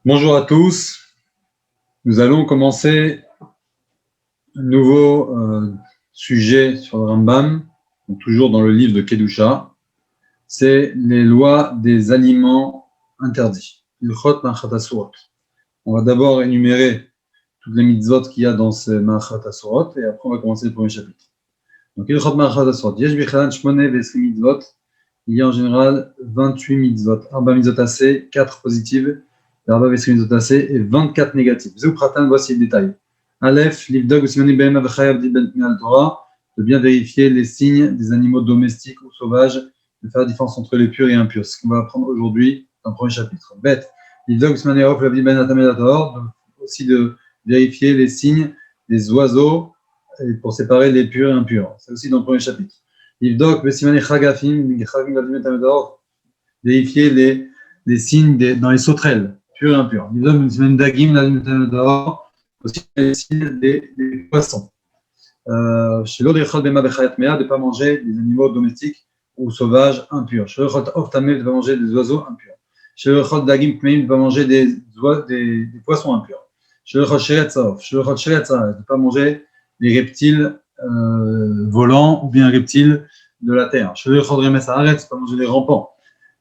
Bonjour à tous. Nous allons commencer un nouveau sujet sur le Rambam, donc toujours dans le livre de Kedusha. C'est les lois des aliments interdits. Ilchot Ma'achat Asurot. On va d'abord énumérer toutes les mitzvot qu'il y a dans ces Ma'achat Asurot et après on va commencer le premier chapitre. Donc Ilchot Ma'achat Asurot. Yesh bichalan shmone v'esri mitzvot. Il y a en général 28 mitzvot. Arba mitzvot assez, 4 positives. L'arba v'esri mitzvot assez et 24 négatives. Voici les détails. Aleph, livdog usimani be'ema v'chayav di ben al Torah, de bien vérifier les signes des animaux domestiques ou sauvages, de faire la différence entre les purs et impurs. C'est ce qu'on va apprendre aujourd'hui dans le premier chapitre. Bet, livdog usimani rof l'avdi ben atamel al Torah, aussi de vérifier les signes des oiseaux pour séparer les purs et impurs. C'est aussi dans le premier chapitre. Livdog usimani chagafim, vérifier les signes dans les sauterelles, purs et impurs. Livdog usimani dagim, aussi les signes des poissons. Chez l'autre, de ne pas manger des animaux domestiques ou sauvages impurs. Chez l'autre, de ne pas manger des oiseaux impurs. Chez l'autre, de ne pas manger des poissons impurs. Chez l'autre, de ne pas manger des reptiles volants ou bien reptiles de la terre. Chez l'autre, de ne pas manger des rampants.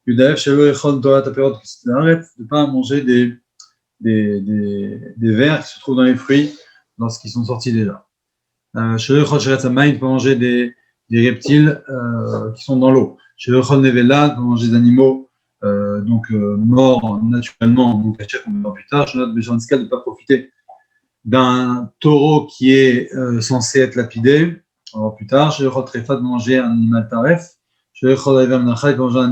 Chez l'autre, de ne pas manger des vers qui se trouvent dans les fruits lorsqu'ils sont sortis déjà. Chez le Chol Sheretz Hamayim, on peut manger des reptiles qui sont dans l'eau. Chez le Chol Nevela, on peut manger des animaux morts naturellement, donc à chaque moment plus tard. Chez notre Béchanska, de ne pas profiter d'un taureau qui est censé être lapidé, on va voir plus tard. Chez le Chol Trefa, de manger un animal taref. Chez le Chol Ayvam Nacha, de manger un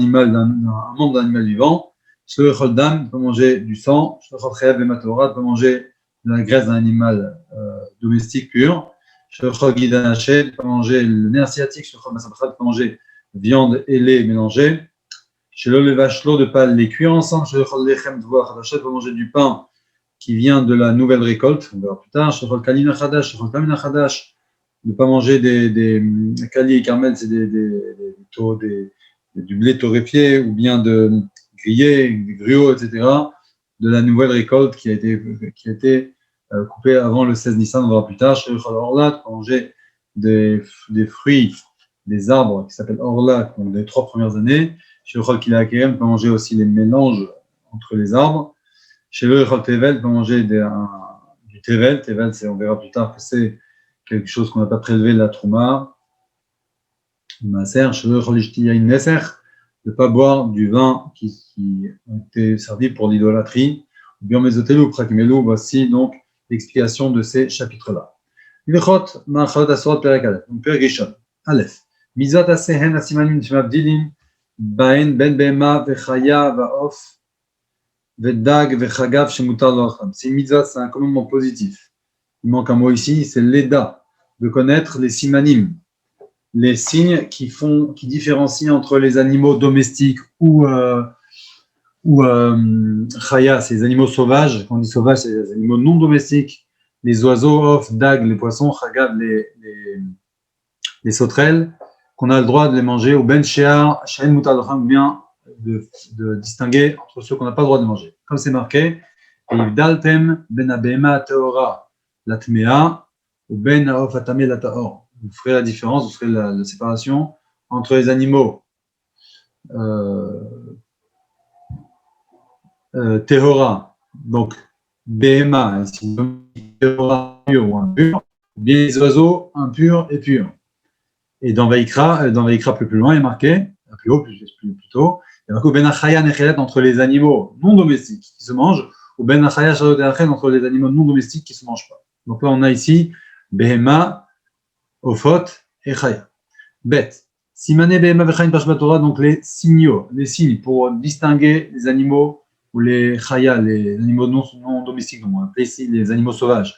membre d'un animal vivant. Chez le Chol Dam, on peut manger du sang. Chez le Chol Chayav Bematora, on peut manger de la graisse d'un animal domestique pur. Chez le Chol Guidanaché, on peut manger le nez asiatique. Chez le Chol Masabachat, on peut manger viande et lait mélangés. Chez le Levachlo, de ne pas les cuire ensemble. Chez le Chol Lechem Dvoa Chadachet, on peut manger du pain qui vient de la nouvelle récolte. On verra plus tard. Chez le Chol Kalina Chadash, chez le Chol Kamina Chadash, de ne pas manger des Kali et Carmel, c'est du blé torréfié ou bien de grillé, des gruaux, etc. de la nouvelle récolte qui a été coupé avant le 16 Nissan, on verra plus tard. Chez le Chol Orlat, on manger des fruits, des arbres qui s'appellent Orlat, donc des 3 premières années. Chez le Chol Kilakerem, on peut manger aussi les mélanges entre les arbres. Chez le Chol Tevel, on peut manger du Tevel. Tevel, on verra plus tard que c'est quelque chose qu'on n'a pas prélevé de la Trouma. Chez le Chol Ishtiya Neser, de ne pas boire du vin qui a été servi pour l'idolâtrie. Bien Mesotelu, Prakimelu, voici donc l'explication de ces chapitres-là. Ilchot Ma'achat Asurot Perek Aleph. Donc Perek Rishon. Aleph. Mizot Asehen Asimanim Shmabdilim Baen Ben Behema Vechaya Vaof Vedag Vechagav Shemutar Loacham. C'est mitzvot, c'est un commandement positif. Il manque un mot ici, c'est l'Eda, de connaître les simanim, les signes qui différencient entre les animaux domestiques ou chaya, c'est les animaux sauvages. Quand on dit sauvages, c'est les animaux non domestiques, les oiseaux, of, dag, les poissons, chagav, les sauterelles, qu'on a le droit de les manger, ou ben shear, shaen mutar lochem, bien de distinguer entre ceux qu'on n'a pas le droit de manger. Comme c'est marqué, Ivdaltem ben abema teora latmea, ou ben aof atame la taor. Vous ferez la différence, vous ferez la séparation entre les animaux Tehora, donc Behema, Tehora pur ou impur, ou bien les oiseaux impurs et purs. Et dans Vaikra plus loin, il est marqué, plus haut, plus tôt, il y a marqué Ben Achaya Nechelet entre les animaux non domestiques qui se mangent, ou Ben Achaya Shalot Echen entre les animaux non domestiques qui ne se mangent pas. Donc là, on a ici Behema, Ophot et Chaya. Bête. Simane Behema Vechayin Pashbat Torah, donc les signes pour distinguer les animaux ou les chaya, les animaux non domestiques, on appelle ici les animaux sauvages.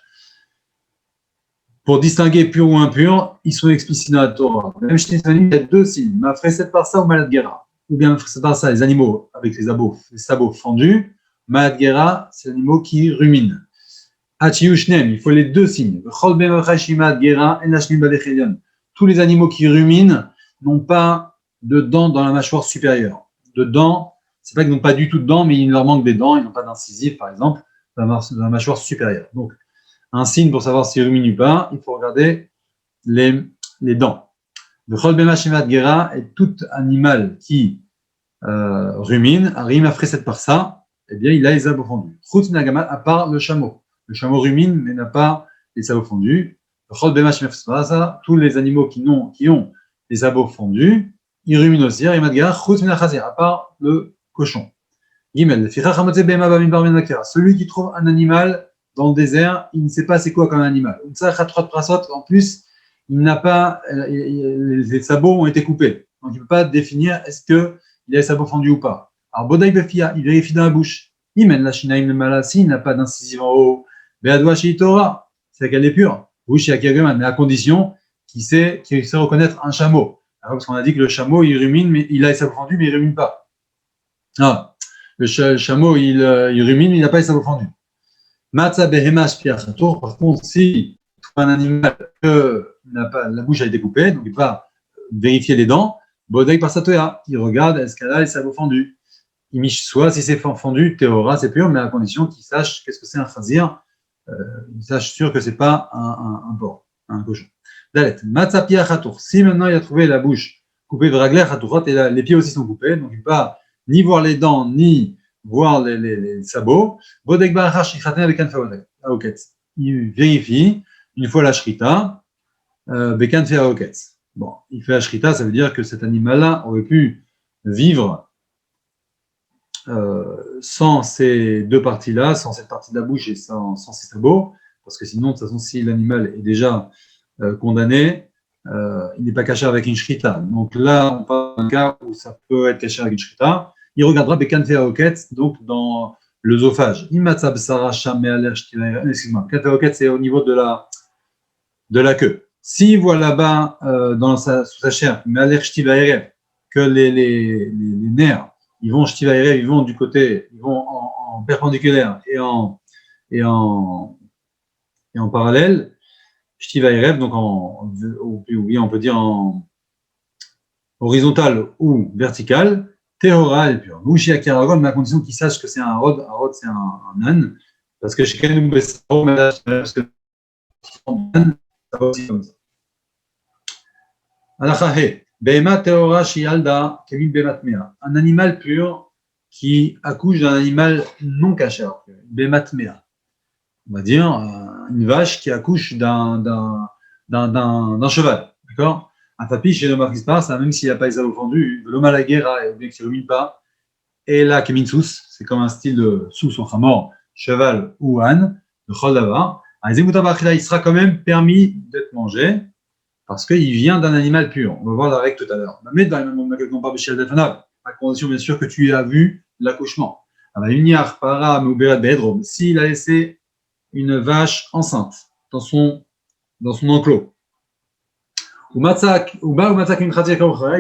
Pour distinguer pur ou impur, ils sont explicités dans la Torah. Même chez les animaux, il y a 2 signes, Mafreset par ça ou Malad Gera. Ou bien Mafreset par ça, les animaux avec les sabots fendus. Malad Gera, c'est les animaux qui ruminent. Hachiushnem, il faut les 2 signes. Tous les animaux qui ruminent n'ont pas de dents dans la mâchoire supérieure. De dents c'est pas qu'ils n'ont pas du tout de dents, mais il leur manque des dents, ils n'ont pas d'incisives, par exemple, dans la mâchoire supérieure. Donc, un signe pour savoir s'il rumine ou pas, il faut regarder les dents. Le chol b'mashimat gera est tout animal qui rumine, Arim a fait cette par ça, eh bien, il a les sabots fondus. Chutz nagamal, à part le chameau. Le chameau rumine, mais n'a pas les sabots fondus. Le chol b'mashimat ça, tous les animaux qui ont les sabots fondus, ils ruminent aussi. Arim a gera, chutz minachazir, à part le cochon. Gimel, celui qui trouve un animal dans le désert, il ne sait pas c'est quoi comme animal. En plus, il n'a pas, les sabots ont été coupés. Donc, il ne peut pas définir est-ce qu'il a les sabots fendus ou pas. Alors, Bodaï Befia, il vérifie dans la bouche. Il mène la Shinaïm le Malassi, il n'a pas d'incisive en haut. Beadwa Torah, c'est qu'elle est pure. Bouche Yakiageman, mais à condition qu'il sait reconnaître un chameau. Alors, parce qu'on a dit que le chameau, il rumine, mais il a les sabots fendus, mais il ne rumine pas. Ah. Le chameau, il rumine, mais il n'a pas les sabots fendus. Matza behemash piachatour. Par contre, si un animal n'a pas, la bouche a été coupée, donc il va vérifier les dents. Bodek par satoya, il regarde est-ce qu'elle a les sabots fendus. Il miche soit si c'est fendu, théora, c'est pur, mais à condition qu'il sache qu'est-ce que c'est un chazir, il sache sûr que c'est pas un porc, un cochon. Dalet, matza piachatour. Si maintenant il a trouvé la bouche coupée de ragler chaturot et les pieds aussi sont coupés, donc il ne va ni voir les dents, ni voir les sabots. Bodek ba'achar shichaten bekan fe'aoket. Il vérifie, une fois la shrita, bekan fe'aoket. Bon, il fait la shrita, ça veut dire que cet animal-là aurait pu vivre sans ces deux parties-là, sans cette partie de la bouche et sans ses sabots, parce que sinon, de toute façon, si l'animal est déjà condamné, il n'est pas caché avec une shrita. Donc là, on parle d'un cas où ça peut être caché avec une shrita. Il regardera Bekan Feaoket, donc dans l'œsophage. Excuse-moi, Bekan Feaoket, c'est au niveau de la queue. S'il voit là-bas, sous sa chair, que les nerfs, ils vont ils vont du côté, ils vont en perpendiculaire et en parallèle, donc oui, on peut dire en horizontal ou vertical. Théora est pure. Mouchia Karagon, mais à condition qu'il sache que c'est un rod. Un rod, c'est un âne. Parce que chez Kenou Bessaro, parce que âne, ça va aussi comme ça. Alachahe. Behema Théora Shialda, Kevin Bematmea. Un animal pur qui accouche d'un animal non caché. Bematmea. On va dire une vache qui accouche d'un cheval. D'accord? Un tapis chez le Marquis même s'il n'a pas les sabots fendus, l'homme à la guerre, ou bien qu'il ne rumine pas, et là, Keminsus, c'est comme un style de sous ou chamor, cheval ou âne, de Choldava. Il sera quand même permis d'être mangé, parce qu'il vient d'un animal pur. On va voir la règle tout à l'heure. Mais dans à condition bien sûr que tu as vu l'accouchement. S'il a laissé une vache enceinte dans son enclos, il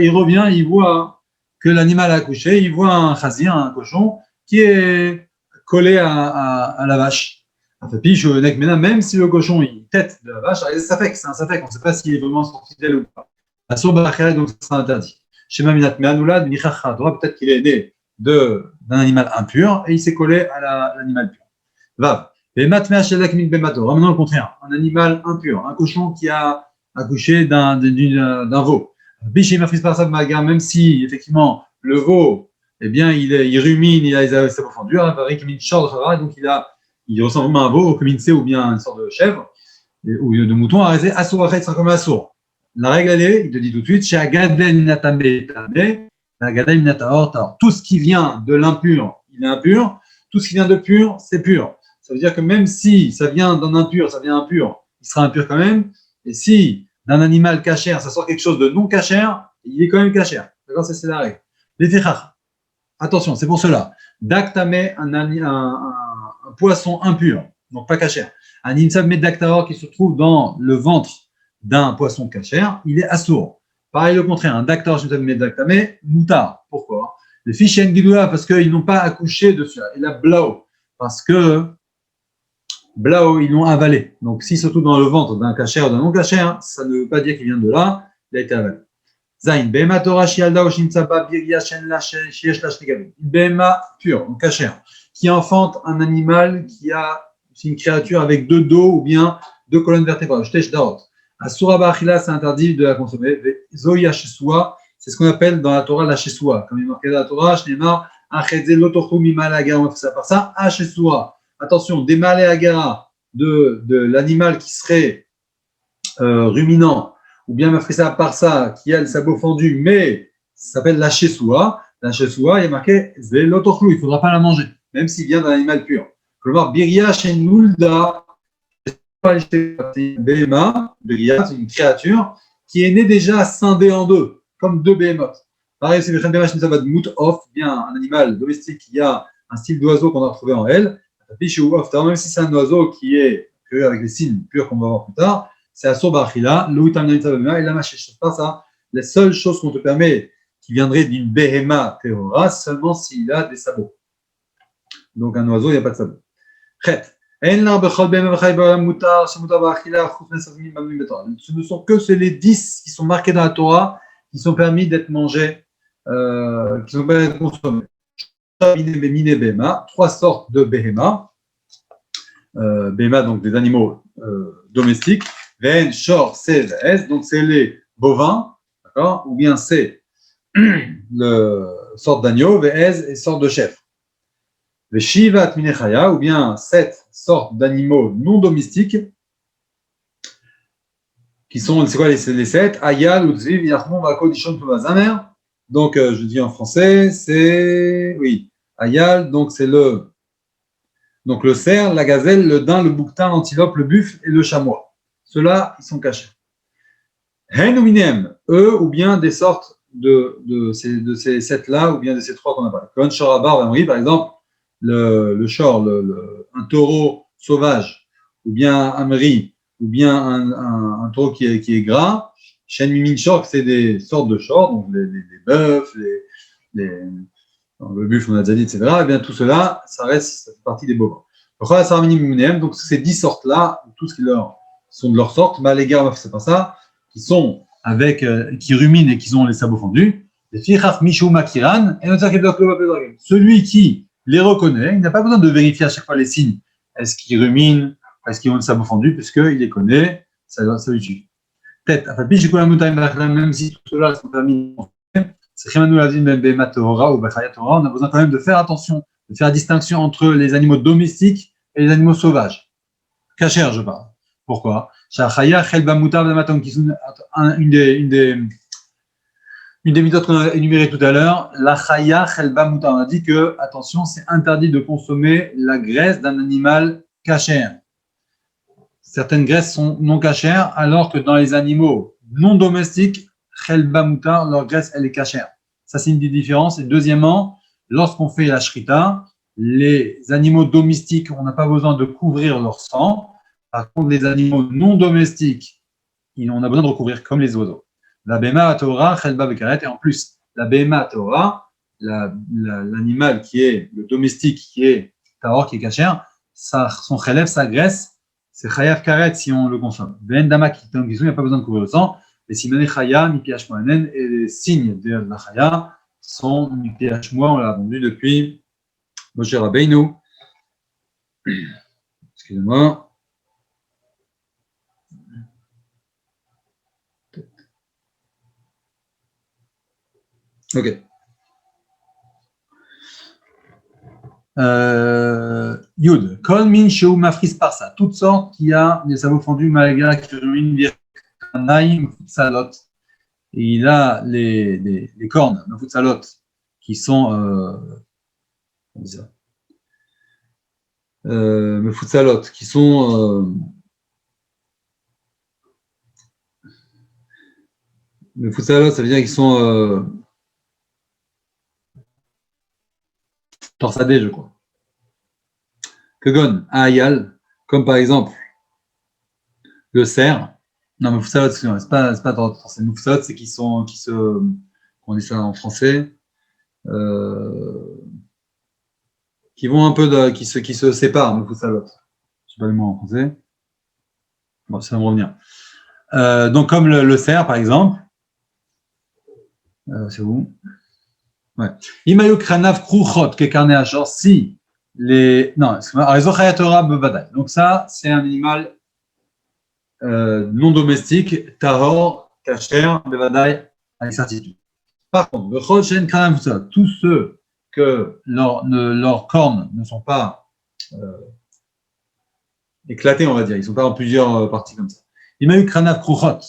revient, il voit que l'animal a accouché, il voit un chazir, un cochon, qui est collé à la vache. Même si le cochon il tête de la vache, c'est un safek, on ne sait pas s'il est vraiment sorti d'elle ou pas. Donc ça sera interdit. Peut-être qu'il est né d'un animal impur et il s'est collé à l'animal pur. Va. Maintenant le contraire, un animal impur, un cochon qui a accouché d'un veau. Même si effectivement le veau, eh bien, il rumine, il a les sabots fendus, donc il ressemble vraiment à un veau, comme une ou bien une sorte de chèvre ou de mouton, il sera comme un sourd. La règle elle est, il te dit tout de suite, tout ce qui vient de l'impur, il est impur, tout ce qui vient de pur, c'est pur. Ça veut dire que même si ça vient d'un impur, ça vient impur, il sera impur quand même. Et si d'un animal cachère, ça sort quelque chose de non cachère, il est quand même cachère. D'accord, c'est la règle. Les techach. Attention, c'est pour cela. Daktame, un poisson impur, donc pas cachère. Un insab medaktaor qui se trouve dans le ventre d'un poisson cachère, il est assourd. Pareil, le contraire, un daktaor medaktame, moutar. Pourquoi? Les fiches gidoula, parce qu'ils n'ont pas accouché dessus. Et la blau, parce que Blau, ils l'ont avalé. Donc, si se trouve dans le ventre d'un cachère ou d'un non cachère, ça ne veut pas dire qu'il vient de là, il a été avalé. Zain, Behema Torah Shialda Oshintsaba Birya Shenla Shiesh Lashtegavim. Une Behema pure, donc cachère, qui enfante un animal qui a une créature avec deux dos ou bien deux colonnes vertébrales. Shtesh Darot. Asura Ba'achila, c'est interdit de la consommer. Zoya Shesua, c'est ce qu'on appelle dans la Torah la Shesua. Comme il est marqué dans la Torah, Shneimar, Achedze Lotochu Mimale Agara, on fait ça par ça, Shesua. Attention, des Malé Agara de l'animal qui serait ruminant, ou bien ça par ça, qui a le sabot fendu, mais ça s'appelle la Shesua. La Shesua, il est marqué Zelotochu, il ne faudra pas la manger, même s'il vient d'un animal pur. Kolomar, Birya Shenulda, Behema, Birya, c'est une créature qui est née déjà scindée en deux, comme deux behemoths. Pareil, c'est le Behema Shinzavad Mout Off, bien un animal domestique qui a un style d'oiseau qu'on a retrouvé en elle. Même si c'est un oiseau qui est avec les signes purs qu'on va voir plus tard, c'est Asur Ba'achila, et la Machesh. Ça, les seules choses qu'on te permet qui viendraient d'une Behema Tehora, seulement s'il a des sabots. Donc un oiseau, il n'y a pas de sabots. Ce ne sont que les 10 qui sont marqués dans la Torah qui sont permis d'être mangés, qui sont permis d'être consommés. Trois sortes de Behema. Behema, donc des animaux domestiques. Ven, Shor, Sev, S, donc c'est les bovins, d'accord, ou bien c'est le sorte d'agneau, Vez et sorte de chèvre. Les Shivat Minechaya, ou bien 7 sortes d'animaux non domestiques, qui sont, c'est quoi les 7? Ayal, Utzviv, Yachmon, Vako, Dishon, Tuvazamer. Donc, je dis en français, c'est, oui, Ayal, donc c'est le cerf, la gazelle, le daim, le bouquetin, l'antilope, le buffle et le chamois. Ceux-là, ils sont cachés. Hen ou minem, eux, ou bien des sortes de ces 7-là, ou bien de ces 3 qu'on a parlé. Kon, Shorabar, par exemple, le shor, un taureau sauvage, ou bien un mri, ou bien un taureau qui est gras. Shen mimin shor, c'est des sortes de shor, donc les bœufs, le buffle, on a déjà dit, etc. Et bien tout cela, ça reste partie des bovins. Donc ces 10 sortes-là, tout ce qui sont de leur sorte, les gars, c'est pas ça, qui sont qui ruminent et qui ont les sabots fendus. Celui qui les reconnaît, il n'a pas besoin de vérifier à chaque fois les signes. Est-ce qu'ils ruminent, est-ce qu'ils ont le sabot fendu, puisqu'il les connaît, ça lui suffit. Peut-être, même si tout cela sont permis, on a besoin quand même de faire attention, de faire la distinction entre les animaux domestiques et les animaux sauvages. Cachère, je parle. Pourquoi? Qui sont une des méthodes qu'on a énumérées tout à l'heure, la chaya chelba mutar. On a dit que, attention, c'est interdit de consommer la graisse d'un animal cachère. Certaines graisses sont non cachères, alors que dans les animaux non domestiques, chelba mutar, leur graisse, elle est cachère. Ça, c'est une des différences. Et deuxièmement, lorsqu'on fait la shrita, les animaux domestiques, on n'a pas besoin de couvrir leur sang. Par contre, les animaux non domestiques, on a besoin de recouvrir comme les oiseaux. La Behema Torah, Chelba Bekaret, et en plus, la Behema Torah, l'animal qui est le domestique, qui est Tahor, qui est cachère, son chélève, sa graisse, c'est Chayav Karet si on le consomme. Ben Dama Kiton Gizou, il n'y a pas besoin de couvrir le sang. Les Simone Chaya, Mipiach Moanen, et les signes de la Chaya sont Mipiach Moa, on l'a vendu depuis Moshe Rabbeinu. Excusez-moi. Ok. Yud. Kol min sheu mafris par ça. Toutes sortes qui a des sabots fendus, malgré qui ruinent virkanaim, salot. Et il a les cornes, le salot, qui sont le futsalot, qui sont le futsalot, ça veut dire qu'ils sont torsadés, je crois. Kegon, ayal, comme par exemple le cerf. Non, mais futsalot, c'est pas torsadé. Le futsalot, c'est qui se, on dit ça en français, qui vont un peu qui se séparent, le futsalot. Je sais pas le mot en français. Bon, ça va me revenir. Donc, comme le cerf, par exemple, C'est où? Ouais. Imayu kranav kruchot kekarne ashor, si les. Non, excuse-moi. Torah bevadai. Donc, ça, c'est un animal non domestique, tahor, kasher, bevadai, avec certitude. Par contre, le chol shen kranav, tous ceux que leurs cornes ne sont pas éclatés, on va dire, ils ne sont pas en plusieurs parties comme ça. Imayu kranav kruchot.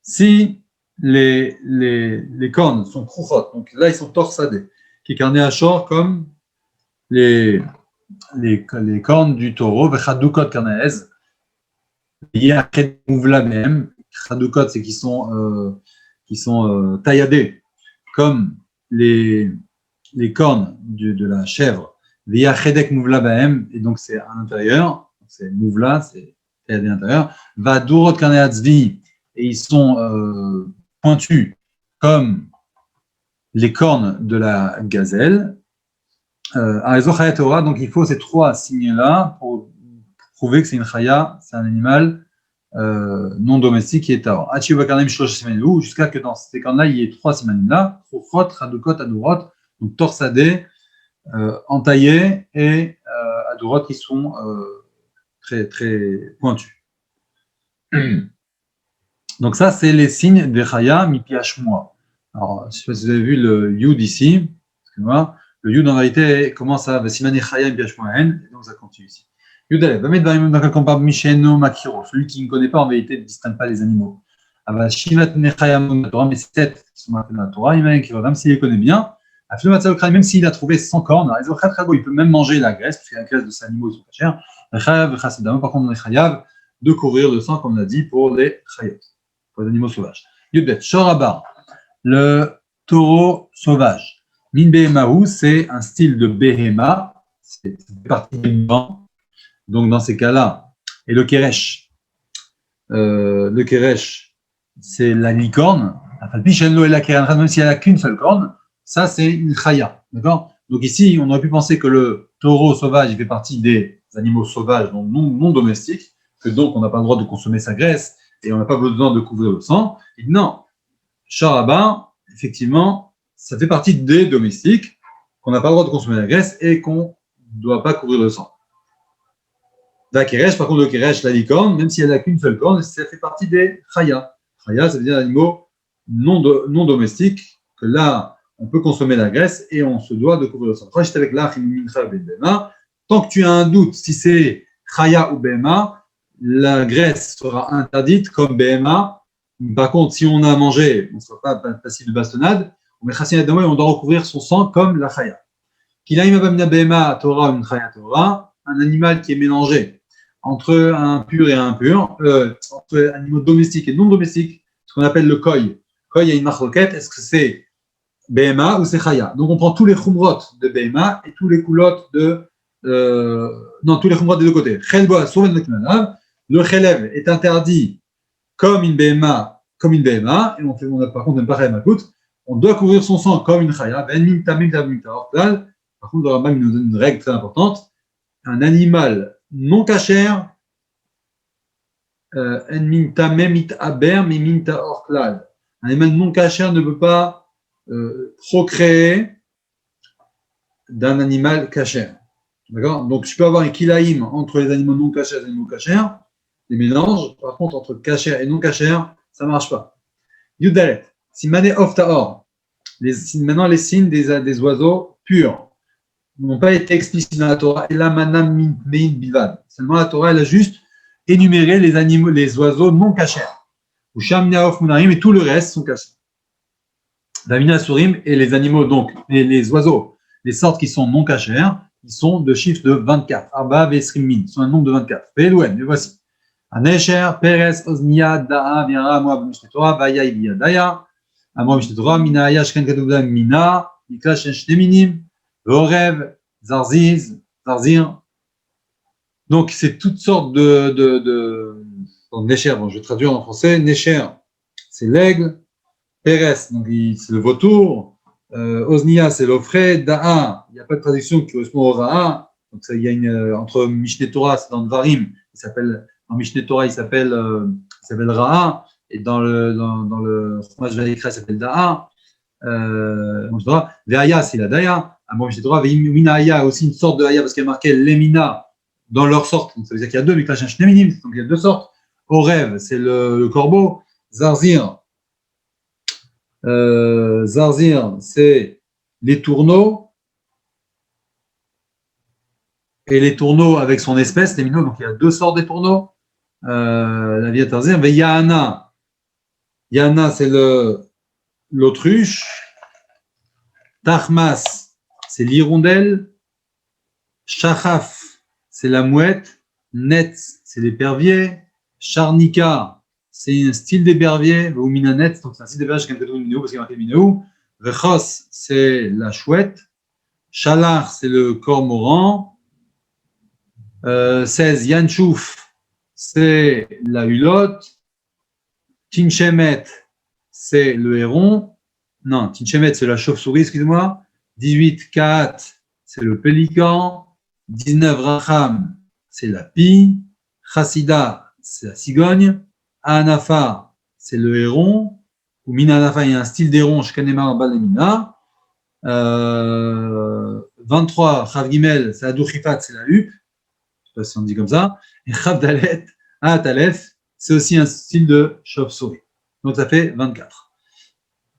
Si les cornes sont kruchot, donc là ils sont torsadés, qui carné à short comme les cornes du taureau, vechadukot karnaez, yachet mouvla même, chadukot c'est qui sont tailladés comme les cornes de la chèvre, viyachedek mouvla bahem, et donc c'est à l'intérieur, c'est mouvla, c'est tailladé à l'intérieur, vadurot karneazvi, et ils sont pointus comme les cornes de la gazelle. Donc il faut ces trois signes-là pour prouver que c'est une chaya, c'est un animal non domestique qui est tahor. Jusqu'à que dans ces cornes-là, il y ait trois simanim-là, chouchot, chadukot, adurot, donc torsadés, entaillés et adurot qui sont très, très pointus. Donc ça, c'est les signes de chaya mipi hashmoa. Alors, je ne sais pas si vous avez vu le yud ici, excusez-moi. Le yud en vérité commence à simani chaya mipi hashmoa en, et donc ça continue ici. Yud alef, dans quel combat misheno makiro, celui qui ne connaît pas en vérité ne distingue pas les animaux. Ava shivat nechaya mon Torah, mais 7 qui sont marqués dans la Torah, il même s'il les connaît bien, même s'il a trouvé 100 cornes, il peut même manger la graisse, parce que la graisse de ces animaux sont pas chers. Par contre, on est chayav de couvrir le sang, comme on a dit, pour les chayot, pour les animaux sauvages. Yudbet, Shorabar, le taureau sauvage. Min Behemahu, c'est un style de Behema, c'est partie du vent. Donc dans ces cas-là, et le Keresh, c'est la licorne, même si elle n'a qu'une seule corne, ça c'est une chaya. D'accord? Donc ici, on aurait pu penser que le taureau sauvage il fait partie des animaux sauvages, donc non domestiques, que donc on n'a pas le droit de consommer sa graisse et on n'a pas besoin de couvrir le sang. Et non, Charaba, effectivement, ça fait partie des domestiques, qu'on n'a pas le droit de consommer la graisse et qu'on ne doit pas couvrir le sang. La Keresh, par contre, le Keresh, la licorne, même si elle n'a qu'une seule corne, ça fait partie des Chaya. Chaya, ça veut dire animaux non domestiques, que là, on peut consommer la graisse et on se doit de couvrir le sang. Tant que tu as un doute si c'est Chaya ou Bema, la graisse sera interdite comme Bema. Par contre, si on a mangé, on ne sera pas passible de bastonnade, on met Chassin et on doit recouvrir son sang comme la Chaya. Kilaim abamina Bema, Torah, une Chaya Torah, un animal qui est mélangé entre un pur et un impur, entre animaux domestiques et non domestiques, ce qu'on appelle le koi. Koi, il y a une marloquette, est-ce que c'est Behema ou c'est Chaya? Donc on prend tous les khumrot de Behema et tous les coulottes tous les khumrot des deux côtés. Le chelev est interdit comme une Behema, et on a par contre un pareil makout, on doit couvrir son sang comme une Chaya. Par contre, le Rambam nous donne une règle très importante, un animal non cachère, un animal non cachère ne peut pas procréer d'un animal cachère. D'accord? Donc, tu peux avoir un kilaïm entre les animaux non cachères et les animaux cachères, des mélanges. Par contre, entre cachère et non cachère, ça ne marche pas. Yudalet, simane of taor. Maintenant, les signes des oiseaux purs n'ont pas été explicites dans la Torah. Et là, manam mein bivad. Seulement, la Torah, elle a juste énuméré les animaux, les oiseaux non cachères. Ou shamnia of munarim, et tout le reste sont cachés. Davina surim, et les animaux, donc, les oiseaux, les sortes qui sont non cachères, ils sont de chiffre de 24. Arba vesrim min, sont un nombre de 24. Velouen, mais voici. Anesher, Peres, Oznia, Daa, Viara, Moab, Mishnetora, Baya, Ibia, Daya, Amor, Mishnetora, Mina, Yashken, Kadouda, Mina, Nikla, Shensheminim, Vorev, Zarziz, Zarzir. Donc, c'est toutes sortes de Necher. Bon, je vais traduire en français. Necher, c'est l'aigle. Peres, donc c'est le vautour. Oznia, c'est l'ofré. Da'a, il n'y a pas de traduction qui correspond au Ra'a. Donc, il y a entre Mishneh Torah, c'est dans le Varim. En Mishneh Torah, il s'appelle Ra'a. et dans le fromage Vaïkra, ça s'appelle Da'a. Ve'aya, c'est la Daya. Mina Aya, aussi une sorte de Aya, parce qu'il y a marqué Lemina dans leur sorte. Donc ça veut dire qu'il y a deux, mais donc il y a deux sortes. Orev, c'est le corbeau. Zarzir, c'est les tourneaux. Et les tourneaux avec son espèce, les minots, donc il y a deux sortes de tourneaux. La vie Zarzir. Yana, c'est l'autruche. Tahmas, c'est l'hirondelle. Shachaf, c'est la mouette. Netz, c'est l'épervier. Charnika, c'est un style d'épervier. Ou minanetz, donc c'est un style d'épervier parce qu'il y a marqué minou. Vechos, c'est la chouette. Chalar, c'est le cormoran. 16, Yanchouf, c'est la hulotte. Tinchemet, c'est le héron. Non, Tinchemet, c'est la chauve-souris, excuse-moi. 18, Kaat, c'est le pélican. 19, Racham, c'est la pie. Chassida, c'est la cigogne. Anafa, c'est le héron. Ou Mina Anafa, il y a un style d'héron, Shkanema Balemina. 23, Chav Gimel, c'est la douchifat, c'est la huppe. Je ne sais pas si on dit comme ça. Et Chav Dalet, Atalef, c'est aussi un style de chauve-souris. Donc ça fait 24.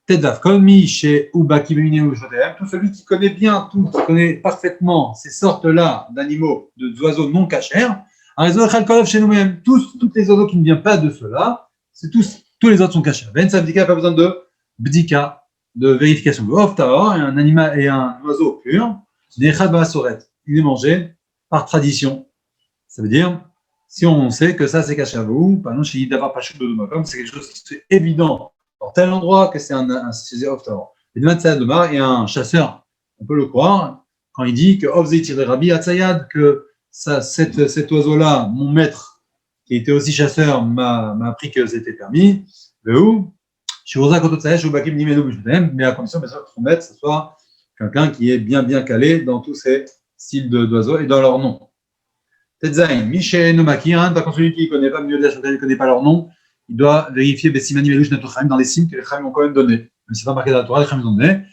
Tedaf, Kolmi, chez Ubaki Bemineu Jotem, tout celui qui connaît bien, qui connaît parfaitement ces sortes-là d'animaux, d'oiseaux non cachers, un réseau Khalkolov chez nous-mêmes, tous les oiseaux qui ne viennent pas de ceux-là, c'est tous les autres sont cachers. Ben Sabdika, pas besoin de Bdika, de vérification. Off Tahor, un animal et un oiseau pur, Nechad Basoret, il est mangé par tradition. Ça veut dire, si on sait que ça c'est caché à vous, par exemple, chez Yidava Pachou de Domakom, c'est quelque chose qui est évident dans tel endroit que c'est un off Tahor. Et de Matzayad Lomar, il y a un chasseur, on peut le croire, quand il dit que Off Zeitir Rabbi Atzayad, que cet oiseau-là, mon maître, qui était aussi chasseur, m'a appris que c'était permis. Mais où mais à condition, bien sûr, que son maître, ce soit quelqu'un qui est bien calé dans tous ces styles d'oiseaux et dans leur nom. Tetzain, Michel Nomakiran, par contre, celui qui ne connaît pas mieux de la chanteuse, ne connaît pas leur nom, il doit vérifier Bessimani Velouch Natochaim dans les signes que les Chaim ont quand même donné. Mais ce n'est pas marqué dans la Torah, les Chaim ont donné.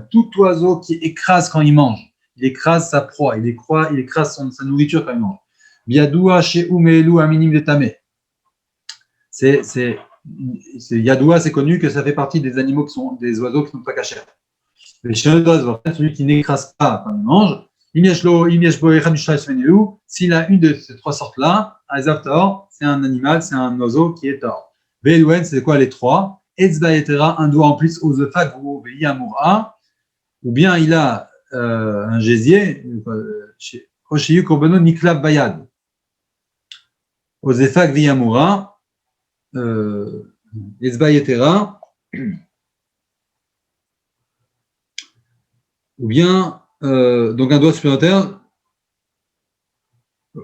Tout oiseau qui écrase quand il mange, il écrase sa proie, il écrase sa nourriture quand il mange. Biadoua chez Umelu Aminim de Tamé. Yadoua, c'est connu que ça fait partie des animaux qui sont des oiseaux qui ne sont pas cachés. Mais chez celui qui n'écrase pas quand il mange, s'il a une de ces trois sortes-là, c'est un animal, c'est un oiseau qui est tort. Velouen, c'est quoi les trois? Etzba etera, un doigt en plus, Ozefag ou Veyamura, ou bien il a un gésier, Oshiyu Korbano Niklav Bayad. Ozefag Veyamura, Etzba etera, ou bien donc un doigt supplémentaire,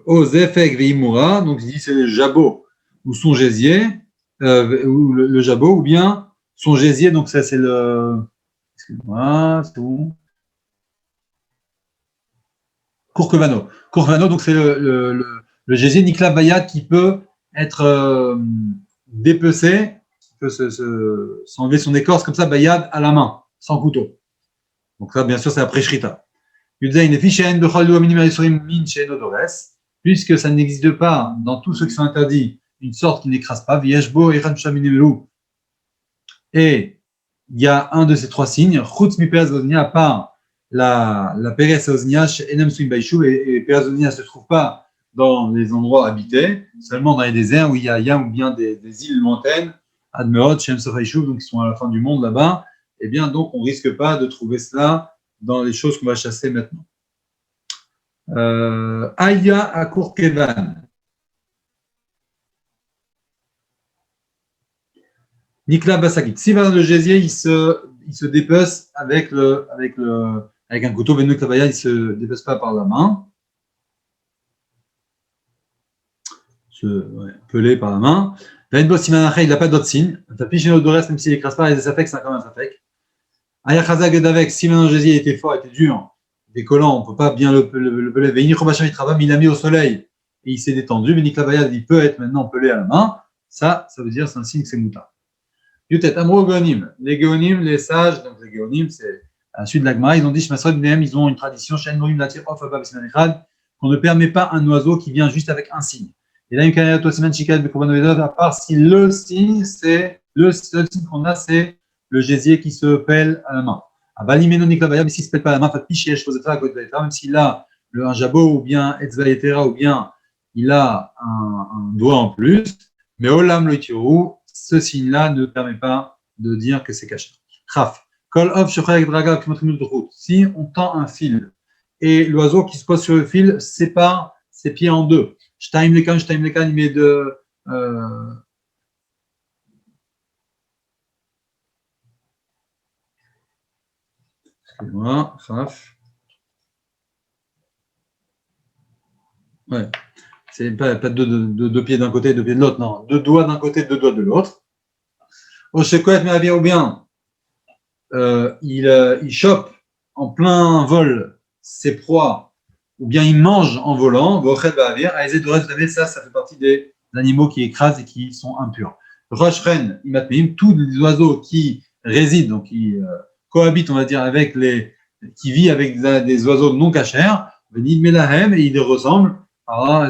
Ozefek Veimura, donc il dit c'est le jabot ou son gésier, ou le jabot, ou bien son gésier, donc ça c'est le. Excuse-moi, c'est où? Courquevano. Courquevano, donc c'est le gésier Niklav Bayad qui peut être dépecé, qui peut s'enlever son écorce comme ça, Bayad à la main, sans couteau. Donc ça, bien sûr, c'est après Shrita. Puisque ça n'existe pas dans tous ceux qui sont interdits, une sorte qui n'écrase pas, et il y a un de ces trois signes, à part la Pérez Oznia, et Pérez Oznia ne se trouve pas dans les endroits habités, seulement dans les déserts où il y a ou bien des îles lointaines, Admeot, Shem Sofaïchou, donc qui sont à la fin du monde là-bas, et bien donc on ne risque pas de trouver cela dans les choses qu'on va chasser maintenant. Aya à Kourkevan. Nikla Basakit. Si le gésier il se dépece avec un couteau, Benoît Kabaya, il ne se dépece pas par la main. Pelé par la main. Ben Bossimanachai, il n'a pas d'autre signe. Tapis chez l'odorès, même s'il n'écrase pas, les affects, c'est quand même un affect. Aya Khazag Davek, si maintenant le gésier était fort, était dur, décollant, on ne peut pas bien le peler. Veini Khobacham, il travaille, mais il l'a mis au soleil et il s'est détendu. Benik Labayad, il peut être maintenant pelé à la main. ça veut dire c'est un signe que c'est moutar. Yutet, Amro Géonim. Les Géonim, les sages, donc les Géonim, c'est à la suite de l'Agmara, ils ont dit, ils ont une tradition, qu'on ne permet pas un oiseau qui vient juste avec un signe. Et là, à part si le signe, c'est le seul signe qu'on a, c'est le gésier qui se pèle à la main. Mais s'il ne se pèle pas à la main, même s'il a un jabot ou bien ou bien il a un doigt en plus, mais olam lo itiru, ce signe-là ne permet pas de dire que c'est caché. Chaf. Si on tend un fil et l'oiseau qui se pose sur le fil sépare ses pieds en deux. Shtaim lekan, il met de. Excusez-moi, Chaf. Ouais. C'est pas deux pieds d'un côté, deux pieds de l'autre, non. Deux doigts d'un côté, deux doigts de l'autre. Ou bien il chope en plein vol ses proies, ou bien il mange en volant, ça fait partie des animaux qui écrasent et qui sont impurs. Rochren, tous les oiseaux qui résident, donc qui cohabitent, on va dire, qui vivent avec des oiseaux non cachers, et ils les ressemblent à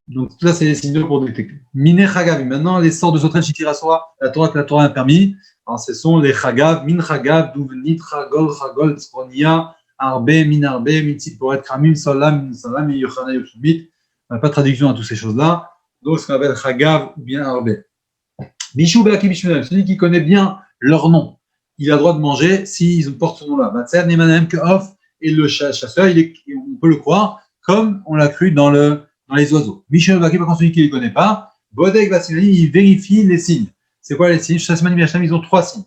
donc tout ça, c'est les signaux pour détecter. Mine Chagav. Maintenant, les sorts de Sotrel Shitirasora, la Torah que la Torah a permis. Alors, ce sont les Chagav, Min Chagav, Duvnit, Chagol, Chagol, Tzronia, Arbe, Min Arbe, Min Tzitporet, Kramim, Solam, Min Solam, et Yochana, Yoshubit. On n'a pas de traduction à toutes ces choses-là. Donc, ce qu'on appelle Chagav ou bien Arbe. Bishou Beaki Bishunel, celui qui connaît bien leur nom, il a le droit de manger s'ils portent ce nom-là. Batser, Nemanem, Keof, et le chasseur, on peut le croire, comme on l'a cru dans les oiseaux. Michel Baki, par contre, celui qui ne les connaît pas, Bodek Vassilani, il vérifie les signes. C'est quoi les signes? Ils ont 3 signes.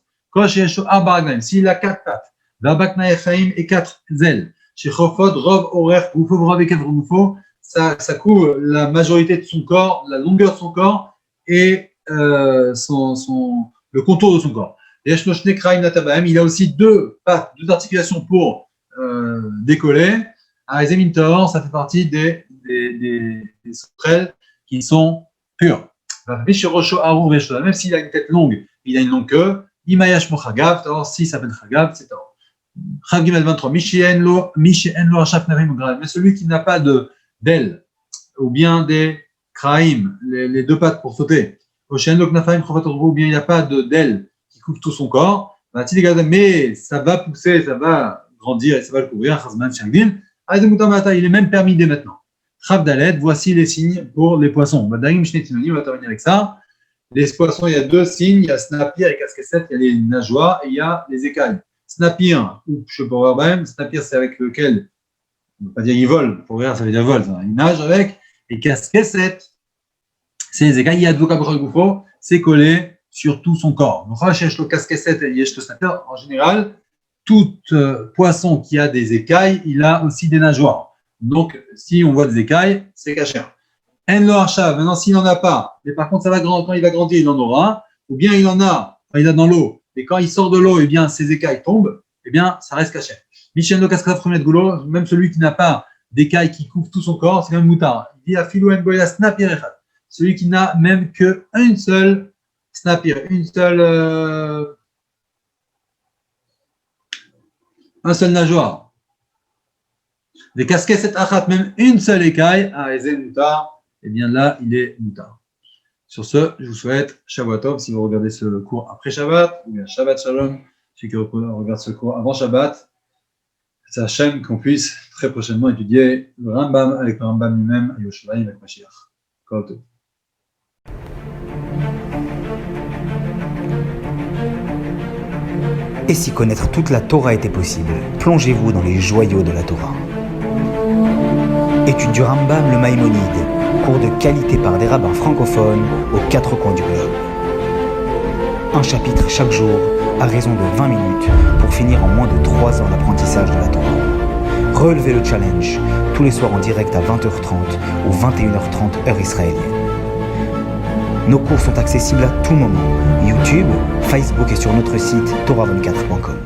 S'il a 4 pattes, Vabakna Echaim et 4 ailes. Chez Chofod, Rov, Orer, Goufo, Vrov et Kevr Goufo, ça couvre la majorité de son corps, la longueur de son corps et le contour de son corps. Il a aussi 2 pattes, 2 articulations pour décoller. Azemintor, ça fait partie des sauterelles qui sont pures. Même s'il a une tête longue, il a une longue queue. Imayash Mochagav, alors si ça s'appelle Chagav, c'est tort. Chav Gimel 23, mais celui qui n'a pas d'ailes, ou bien des kraim, les 2 pattes pour sauter, ou bien il n'a pas d'ailes qui couvrent tout son corps, mais ça va pousser, ça va grandir et ça va le couvrir, il est même permis dès maintenant. Chavdalet, voici les signes pour les poissons. On va terminer avec ça. Les poissons, il y a 2 signes, il y a snapir et casquette, il y a les nageoires et il y a les écailles. Snapir, ou je ne sais pas même, snapir c'est avec lequel, on ne va pas dire il vole, pour rire ça veut dire vol, ça. Il nage avec, et casquette, c'est les écailles, il y a Goufo, c'est collé sur tout son corps. Donc, en général, tout poisson qui a des écailles, il a aussi des nageoires. Donc, si on voit des écailles, c'est caché. En lo archav, maintenant, s'il n'en a pas, mais par contre, quand il va grandir, il en aura, ou bien il en a, quand il est dans l'eau, et quand il sort de l'eau, eh bien, ses écailles tombent, eh bien, ça reste caché. Michel lo cascade premier de goulot, même celui qui n'a pas d'écailles qui couvrent tout son corps, c'est même moutard. Il dit à filou en boya snapir echad. Celui qui n'a même qu'une seule snapir, un seul nageoire. Des casquettes, cette achat, même une seule écaille, à Ezen Moutar, eh bien là, il est Moutar. Sur ce, je vous souhaite Shabbat Tov si vous regardez ce cours après Shabbat, ou bien Shabbat Shalom, celui qui regarde ce cours avant Shabbat. C'est Hachem qu'on puisse très prochainement étudier le Rambam avec le Rambam lui-même, à Yerushalayim avec Mashiach. Kol Tov. Et si connaître toute la Torah était possible, plongez-vous dans les joyaux de la Torah. Étude du Rambam, le Maïmonide, cours de qualité par des rabbins francophones aux 4 coins du globe. Un chapitre chaque jour, à raison de 20 minutes, pour finir en moins de 3 ans d'apprentissage de la Torah. Relevez le challenge, tous les soirs en direct à 20h30 ou 21h30 heure israélienne. Nos cours sont accessibles à tout moment, YouTube, Facebook et sur notre site torah24.com.